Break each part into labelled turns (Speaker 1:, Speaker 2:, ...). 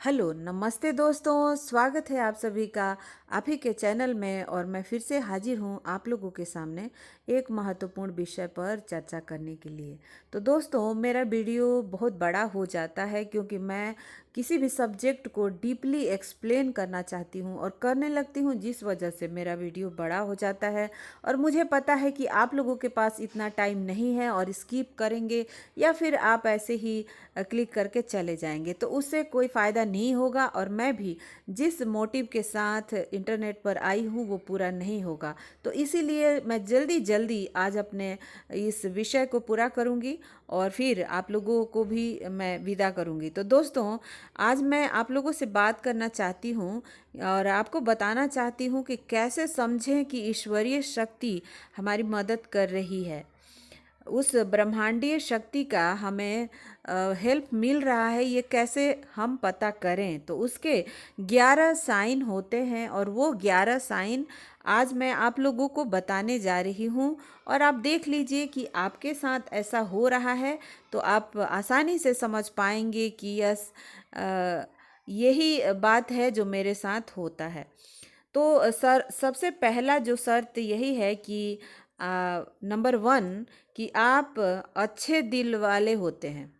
Speaker 1: Hello नमस्ते दोस्तों, स्वागत है आप सभी का आप ही के चैनल में। और मैं फिर से हाजिर हूँ आप लोगों के सामने एक महत्वपूर्ण विषय पर चर्चा करने के लिए। तो दोस्तों, मेरा वीडियो बहुत बड़ा हो जाता है क्योंकि मैं किसी भी सब्जेक्ट को डीपली एक्सप्लेन करना चाहती हूँ और करने लगती हूँ, जिस वजह से मेरा वीडियो बड़ा हो जाता है। और मुझे पता है कि आप लोगों के पास इतना टाइम नहीं है और स्किप करेंगे या फिर आप ऐसे ही क्लिक करके चले जाएंगे, तो उससे कोई फ़ायदा नहीं होगा और मैं भी जिस मोटिव के साथ इंटरनेट पर आई हूँ वो पूरा नहीं होगा। तो इसीलिए मैं जल्दी जल्दी आज अपने इस विषय को पूरा करूँगी और फिर आप लोगों को भी मैं विदा करूँगी। तो दोस्तों, आज मैं आप लोगों से बात करना चाहती हूँ और आपको बताना चाहती हूँ कि कैसे समझें कि ईश्वरीय शक्ति हमारी मदद कर रही है। उस ब्रह्मांडीय शक्ति का हमें हेल्प मिल रहा है, ये कैसे हम पता करें। तो उसके 11 साइन होते हैं और वो 11 साइन आज मैं आप लोगों को बताने जा रही हूँ। और आप देख लीजिए कि आपके साथ ऐसा हो रहा है तो आप आसानी से समझ पाएंगे कि यही बात है जो मेरे साथ होता है। तो सर, सबसे पहला जो शर्त यही है कि नंबर वन, कि आप अच्छे दिल वाले होते हैं।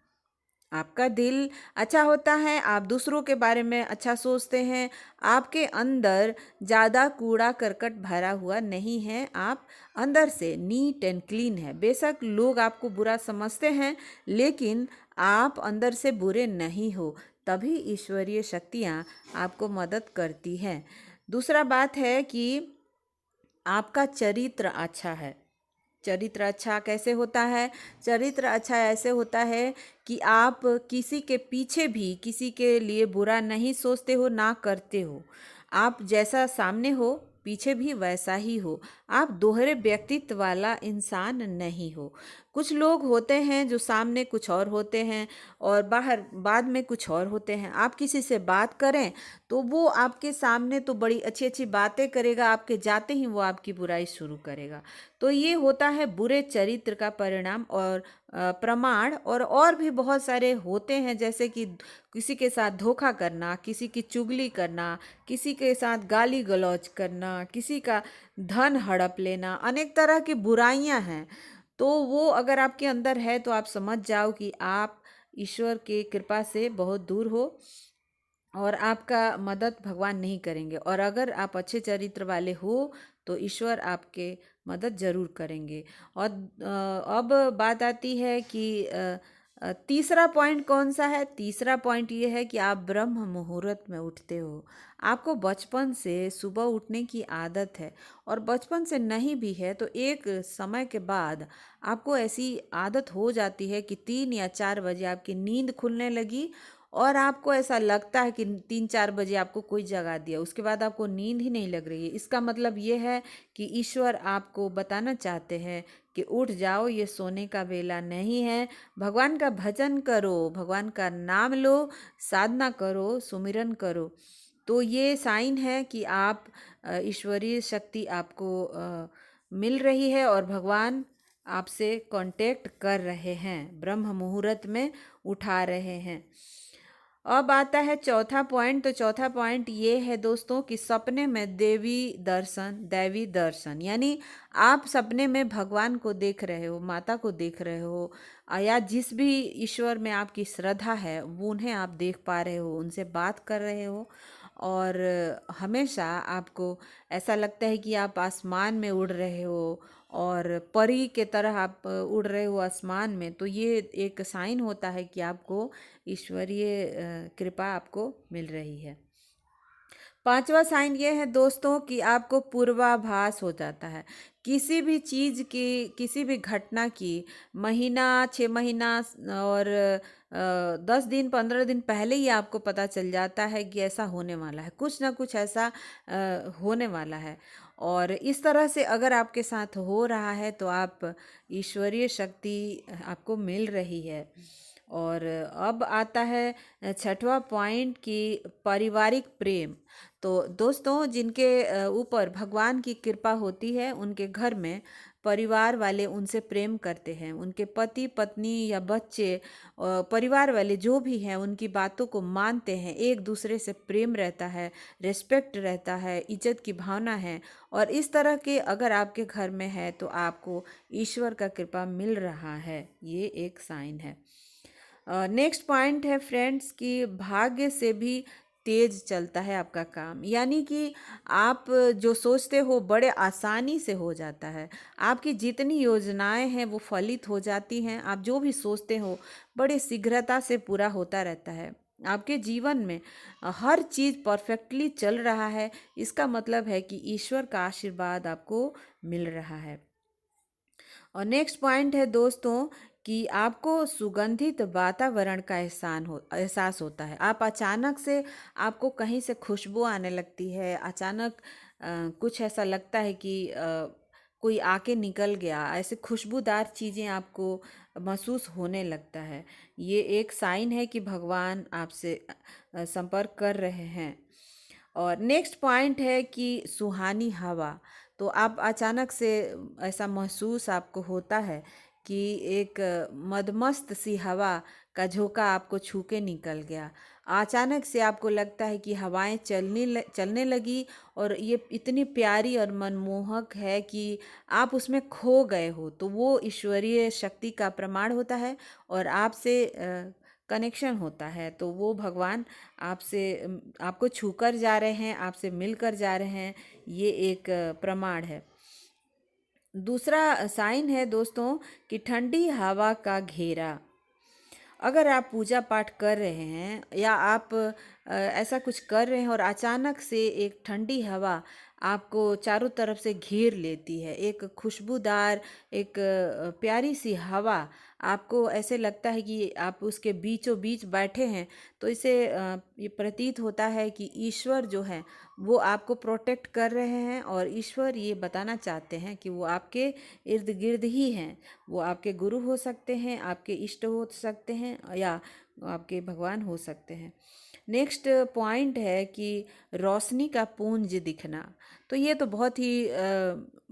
Speaker 1: आपका दिल अच्छा होता है, आप दूसरों के बारे में अच्छा सोचते हैं, आपके अंदर ज़्यादा कूड़ा करकट भरा हुआ नहीं है, आप अंदर से नीट एंड क्लीन है। बेशक लोग आपको बुरा समझते हैं, लेकिन आप अंदर से बुरे नहीं हो। तभी ईश्वरीय शक्तियाँ आपको मदद करती हैं। दूसरा बात है कि आपका चरित्र अच्छा है। चरित्र अच्छा कैसे होता है? चरित्र अच्छा ऐसे होता है कि आप किसी के पीछे भी किसी के लिए बुरा नहीं सोचते हो, ना करते हो। आप जैसा सामने हो पीछे भी वैसा ही हो। आप दोहरे व्यक्तित्व वाला इंसान नहीं हो। कुछ लोग होते हैं जो सामने कुछ और होते हैं और बाहर बाद में कुछ और होते हैं। आप किसी से बात करें तो वो आपके सामने तो बड़ी अच्छी अच्छी बातें करेगा, आपके जाते ही वो आपकी बुराई शुरू करेगा। तो ये होता है बुरे चरित्र का परिणाम और प्रमाण। और भी बहुत सारे होते हैं, जैसे कि किसी के साथ धोखा करना, किसी की चुगली करना, किसी के साथ गाली गलौज करना, किसी का धन हड़प लेना, अनेक तरह की बुराइयां हैं। तो वो अगर आपके अंदर है तो आप समझ जाओ कि आप ईश्वर के कृपा से बहुत दूर हो और आपका मदद भगवान नहीं करेंगे। और अगर आप अच्छे चरित्र वाले हो तो ईश्वर आपके मदद जरूर करेंगे। और अब बात आती है कि तीसरा पॉइंट कौन सा है? तीसरा पॉइंट ये है कि आप ब्रह्म मुहूर्त में उठते हो। आपको बचपन से सुबह उठने की आदत है और बचपन से नहीं भी है तो एक समय के बाद आपको ऐसी आदत हो जाती है कि 3 या 4 बजे आपकी नींद खुलने लगी और आपको ऐसा लगता है कि 3-4 बजे आपको कोई जगा दिया, उसके बाद आपको नींद ही नहीं लग रही है। इसका मतलब ये है कि ईश्वर आपको बताना चाहते हैं कि उठ जाओ, ये सोने का वेला नहीं है। भगवान का भजन करो, भगवान का नाम लो, साधना करो, सुमिरन करो। तो ये साइन है कि आप ईश्वरीय शक्ति आपको मिल रही है और भगवान आपसे कांटेक्ट कर रहे हैं, ब्रह्म मुहूर्त में उठा रहे हैं। अब आता है चौथा पॉइंट। तो चौथा पॉइंट ये है दोस्तों कि सपने में दैवी दर्शन, यानी आप सपने में भगवान को देख रहे हो, माता को देख रहे हो, या जिस भी ईश्वर में आपकी श्रद्धा है वो उन्हें आप देख पा रहे हो, उनसे बात कर रहे हो। और हमेशा आपको ऐसा लगता है कि आप आसमान में उड़ रहे हो और परी के तरह आप उड़ रहे हो आसमान में। तो ये एक साइन होता है कि आपको ईश्वरीय कृपा आपको मिल रही है। पांचवा साइन ये है दोस्तों कि आपको पूर्वाभास हो जाता है किसी भी चीज़ की, किसी भी घटना की, महीना, 6 महीना और 10 दिन 15 दिन पहले ही आपको पता चल जाता है कि ऐसा होने वाला है, कुछ ना कुछ ऐसा होने वाला है। और इस तरह से अगर आपके साथ हो रहा है तो आप ईश्वरीय शक्ति आपको मिल रही है। और अब आता है छठवा पॉइंट कि पारिवारिक प्रेम। तो दोस्तों, जिनके ऊपर भगवान की कृपा होती है उनके घर में परिवार वाले उनसे प्रेम करते हैं, उनके पति पत्नी या बच्चे, परिवार वाले जो भी हैं उनकी बातों को मानते हैं, एक दूसरे से प्रेम रहता है, रिस्पेक्ट रहता है, इज्जत की भावना है। और इस तरह के अगर आपके घर में है तो आपको ईश्वर का कृपा मिल रहा है, ये एक साइन है। नेक्स्ट पॉइंट है फ्रेंड्स कि भाग्य से भी तेज चलता है आपका काम, यानी कि आप जो सोचते हो बड़े आसानी से हो जाता है। आपकी जितनी योजनाएं हैं वो फलित हो जाती हैं, आप जो भी सोचते हो बड़े शीघ्रता से पूरा होता रहता है। आपके जीवन में हर चीज़ परफेक्टली चल रहा है, इसका मतलब है कि ईश्वर का आशीर्वाद आपको मिल रहा है। और नेक्स्ट पॉइंट है दोस्तों कि आपको सुगंधित वातावरण का एहसास होता है। आप अचानक से आपको कहीं से खुशबू आने लगती है, अचानक कुछ ऐसा लगता है कि कोई आके निकल गया, ऐसे खुशबूदार चीज़ें आपको महसूस होने लगता है। ये एक साइन है कि भगवान आपसे संपर्क कर रहे हैं। और नेक्स्ट पॉइंट है कि सुहानी हवा। तो आप अचानक से ऐसा महसूस आपको होता है कि एक मदमस्त सी हवा का झोंका आपको छू के निकल गया। अचानक से आपको लगता है कि हवाएं चलने लगी और ये इतनी प्यारी और मनमोहक है कि आप उसमें खो गए हो। तो वो ईश्वरीय शक्ति का प्रमाण होता है और आपसे कनेक्शन होता है। तो वो भगवान आपसे आपको छूकर जा रहे हैं, आपसे मिलकर जा रहे हैं, ये एक प्रमाण है। दूसरा साइन है दोस्तों कि ठंडी हवा का घेरा। अगर आप पूजा पाठ कर रहे हैं या आप ऐसा कुछ कर रहे हैं और अचानक से एक ठंडी हवा आपको चारों तरफ से घेर लेती है, एक खुशबूदार एक प्यारी सी हवा, आपको ऐसे लगता है कि आप उसके बीचों बीच बैठे हैं, तो इसे ये प्रतीत होता है कि ईश्वर जो है वो आपको प्रोटेक्ट कर रहे हैं और ईश्वर ये बताना चाहते हैं कि वो आपके इर्द गिर्द ही हैं। वो आपके गुरु हो सकते हैं, आपके इष्ट हो सकते हैं या आपके भगवान हो सकते हैं। नेक्स्ट पॉइंट है कि रोशनी का पुंज दिखना। तो ये तो बहुत ही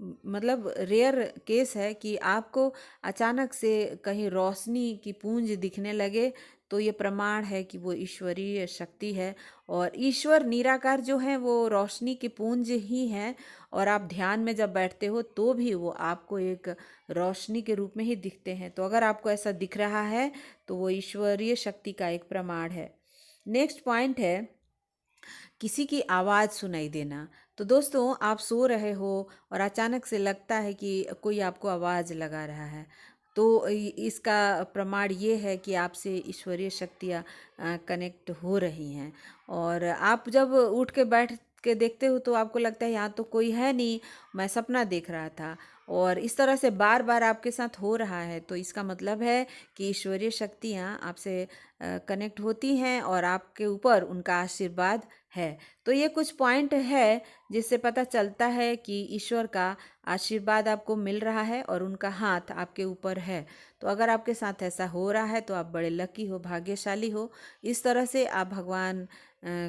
Speaker 1: मतलब रेयर केस है कि आपको अचानक से कहीं रोशनी की पुंज दिखने लगे, तो ये प्रमाण है कि वो ईश्वरीय शक्ति है। और ईश्वर निराकार जो है वो रोशनी की पुंज ही है। और आप ध्यान में जब बैठते हो तो भी वो आपको एक रोशनी के रूप में ही दिखते हैं। तो अगर आपको ऐसा दिख रहा है तो वो ईश्वरीय शक्ति का एक प्रमाण है। नेक्स्ट पॉइंट है किसी की आवाज़ सुनाई देना। तो दोस्तों आप सो रहे हो और अचानक से लगता है कि कोई आपको आवाज़ लगा रहा है, तो इसका प्रमाण ये है कि आपसे ईश्वरीय शक्तियाँ कनेक्ट हो रही हैं। और आप जब उठ के बैठ के देखते हो तो आपको लगता है यहाँ तो कोई है नहीं, मैं सपना देख रहा था। और इस तरह से बार बार आपके साथ हो रहा है, तो इसका मतलब है कि ईश्वरीय शक्तियाँ आपसे कनेक्ट होती हैं और आपके ऊपर उनका आशीर्वाद है। तो ये कुछ पॉइंट है जिससे पता चलता है कि ईश्वर का आशीर्वाद आपको मिल रहा है और उनका हाथ आपके ऊपर है। तो अगर आपके साथ ऐसा हो रहा है तो आप बड़े लकी हो, भाग्यशाली हो। इस तरह से आप भगवान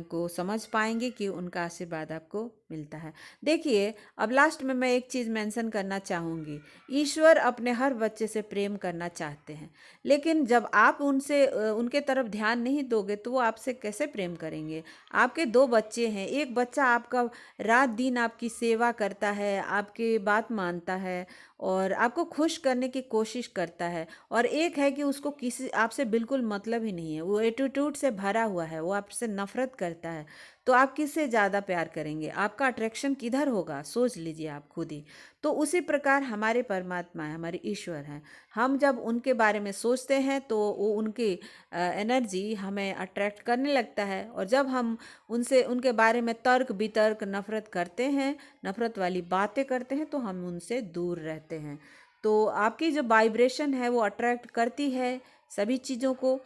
Speaker 1: को समझ पाएंगे कि उनका आशीर्वाद आपको मिलता है। देखिए, अब लास्ट में मैं एक चीज़ मेंशन करना चाहूँगी। ईश्वर अपने हर बच्चे से प्रेम करना चाहते हैं, लेकिन जब आप उनसे उनके तरफ ध्यान नहीं दोगे तो वो आपसे कैसे प्रेम करेंगे। आपके दो बच्चे हैं, एक बच्चा आपका रात दिन आपकी सेवा करता है, आपकी बात मानता है और आपको खुश करने की कोशिश करता है, और एक है कि उसको किसी आपसे बिल्कुल मतलब ही नहीं है, वो एटीट्यूड से भरा हुआ है, वो आपसे नफरत करता है। तो आप किससे ज़्यादा प्यार करेंगे? आपका अट्रैक्शन किधर होगा? सोच लीजिए आप खुद ही। तो उसी प्रकार हमारे परमात्मा है, हमारे ईश्वर हैं। हम जब उनके बारे में सोचते हैं तो वो उनकी एनर्जी हमें अट्रैक्ट करने लगता है, और जब हम उनसे उनके बारे में तर्क वितर्क नफरत करते हैं, नफरत वाली बातें करते हैं, तो हम उनसे दूर रहते हैं। तो आपकी जो वाइब्रेशन है वो अट्रैक्ट करती है सभी चीज़ों को।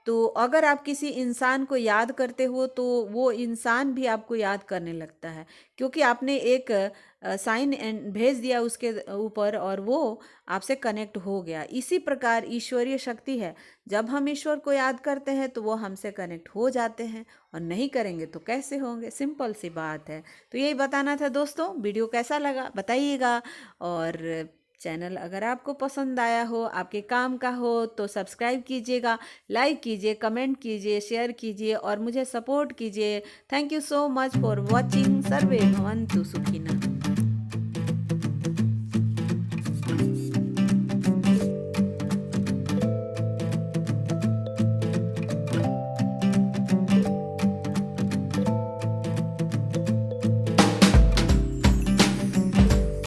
Speaker 1: तो अगर आप किसी इंसान को याद करते हो तो वो इंसान भी आपको याद करने लगता है, क्योंकि आपने एक साइन भेज दिया उसके ऊपर और वो आपसे कनेक्ट हो गया। इसी प्रकार ईश्वरीय शक्ति है, जब हम ईश्वर को याद करते हैं तो वो हमसे कनेक्ट हो जाते हैं, और नहीं करेंगे तो कैसे होंगे? सिंपल सी बात है। तो यही बताना था दोस्तों। वीडियो कैसा लगा बताइएगा, और चैनल अगर आपको पसंद आया हो, आपके काम का हो, तो सब्सक्राइब कीजिएगा, लाइक कीजिए, कमेंट कीजिए, शेयर कीजिए और मुझे सपोर्ट कीजिए। Thank you so much for watching. सर्वे भवन्तु सुखिनः।